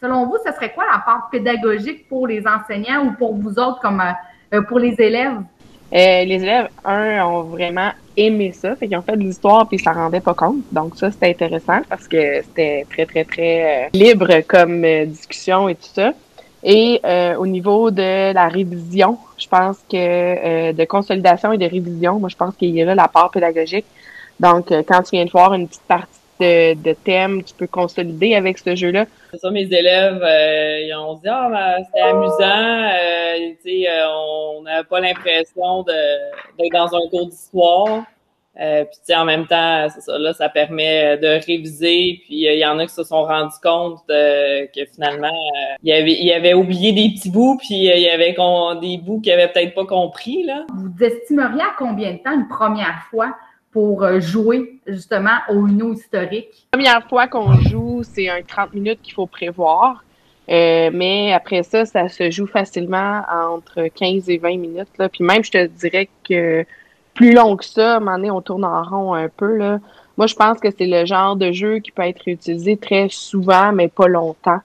selon vous, ce serait quoi la part pédagogique pour les enseignants ou pour vous autres comme pour les élèves? Les élèves, ont vraiment aimé ça. Fait qu'ils ont fait de l'histoire puis ils s'en rendaient pas compte. Donc ça, c'était intéressant parce que c'était très, très, très libre comme discussion et tout ça. Et au niveau de la révision, je pense que de consolidation et de révision, moi je pense qu'il y a là la part pédagogique. Donc, quand tu viens de voir une petite partie de thème, tu peux consolider avec ce jeu-là. C'est ça, mes élèves, ils ont dit, ah, ben, c'était amusant, on n'avait pas l'impression d'être dans un cours d'histoire. Puis, tu sais, en même temps, c'est ça, là, ça permet de réviser. Puis, il y en a qui se sont rendus compte que finalement, ils avaient oublié des petits bouts, puis il y avait des bouts qu'ils avaient peut-être pas compris, là. Vous estimeriez à combien de temps une première fois pour jouer justement au Uno historique? La première fois qu'on joue, c'est un 30 minutes qu'il faut prévoir. Mais après ça, ça se joue facilement entre 15 et 20 minutes. Là. Puis même, je te dirais que plus long que ça, à un moment donné, on tourne en rond un peu. Là. Moi, je pense que c'est le genre de jeu qui peut être utilisé très souvent, mais pas longtemps.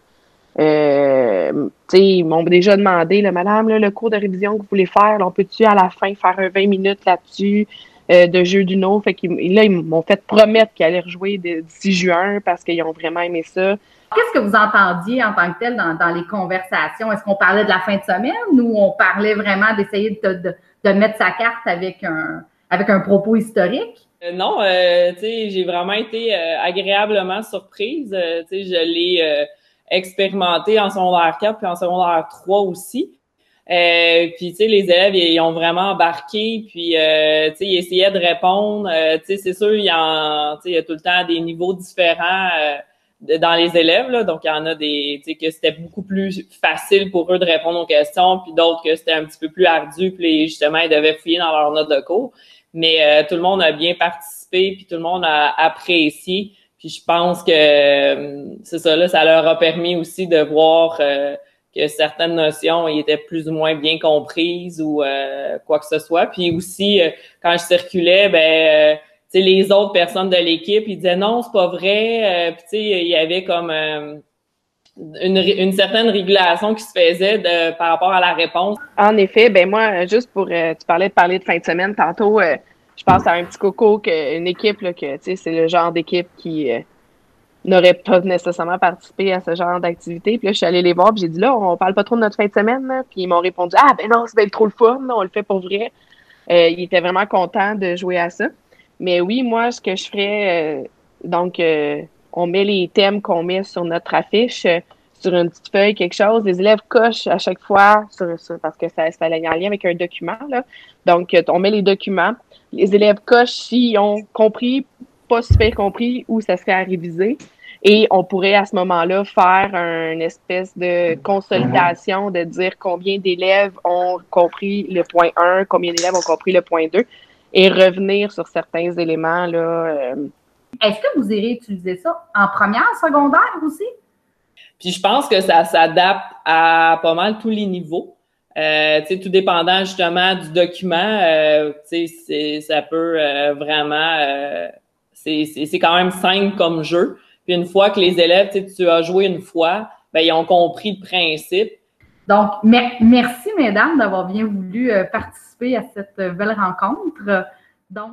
Tu sais, ils m'ont déjà demandé, là, Madame, là, le cours de révision que vous voulez faire, là, on peut-tu à la fin faire un 20 minutes là-dessus de jeu d'Uno? Fait que là, ils m'ont fait promettre qu'ils allaient rejouer d'ici juin parce qu'ils ont vraiment aimé ça. Qu'est-ce que vous entendiez en tant que tel dans les conversations? Est-ce qu'on parlait de la fin de semaine ou on parlait vraiment d'essayer de mettre sa carte avec un propos historique? Non, tu sais, j'ai vraiment été agréablement surprise. Tu sais, je l'ai expérimenté en secondaire 4 puis en secondaire 3 aussi. Puis, tu sais, les élèves, ils ont vraiment embarqué, puis, tu sais, ils essayaient de répondre. Tu sais, c'est sûr, il y a tout le temps des niveaux différents dans les élèves, là. Donc, il y en a tu sais, que c'était beaucoup plus facile pour eux de répondre aux questions, puis d'autres que c'était un petit peu plus ardu, puis justement, ils devaient fouiller dans leurs notes de cours. Mais tout le monde a bien participé, puis tout le monde a apprécié. Puis je pense que c'est ça, là, ça leur a permis aussi de voir que certaines notions étaient plus ou moins bien comprises ou quoi que ce soit. Puis aussi, quand je circulais, tu sais, les autres personnes de l'équipe, ils disaient non, c'est pas vrai. Puis tu sais, il y avait comme une certaine régulation qui se faisait par rapport à la réponse. En effet, ben moi, juste pour tu parler de fin de semaine tantôt, je pense à un petit coco une équipe là, que tu sais, c'est le genre d'équipe qui n'aurait pas nécessairement participé à ce genre d'activité. Puis là, je suis allée les voir, puis j'ai dit là, on parle pas trop de notre fin de semaine, là. Puis ils m'ont répondu ah ben non, c'est bien trop le fun, là, on le fait pour vrai. Ils étaient vraiment contents de jouer à ça. Mais oui, moi, ce que je ferais, on met les thèmes qu'on met sur notre affiche sur une petite feuille, quelque chose. Les élèves cochent à chaque fois parce que ça est en lien avec un document, là. Donc, on met les documents. Les élèves cochent s'ils ont compris, pas super compris ou ça serait à réviser. Et on pourrait à ce moment-là faire une espèce de consolidation, de dire combien d'élèves ont compris le point 1, combien d'élèves ont compris le point 2 et revenir sur certains éléments là. Est-ce que vous irez utiliser ça en première, secondaire aussi? Puis je pense que ça s'adapte à pas mal tous les niveaux. Tu sais, tout dépendant justement du document, tu sais, ça peut vraiment, c'est quand même simple comme jeu. Puis une fois que les élèves, tu as joué une fois, ben ils ont compris le principe. Donc, merci mesdames d'avoir bien voulu participer à cette belle rencontre. Donc,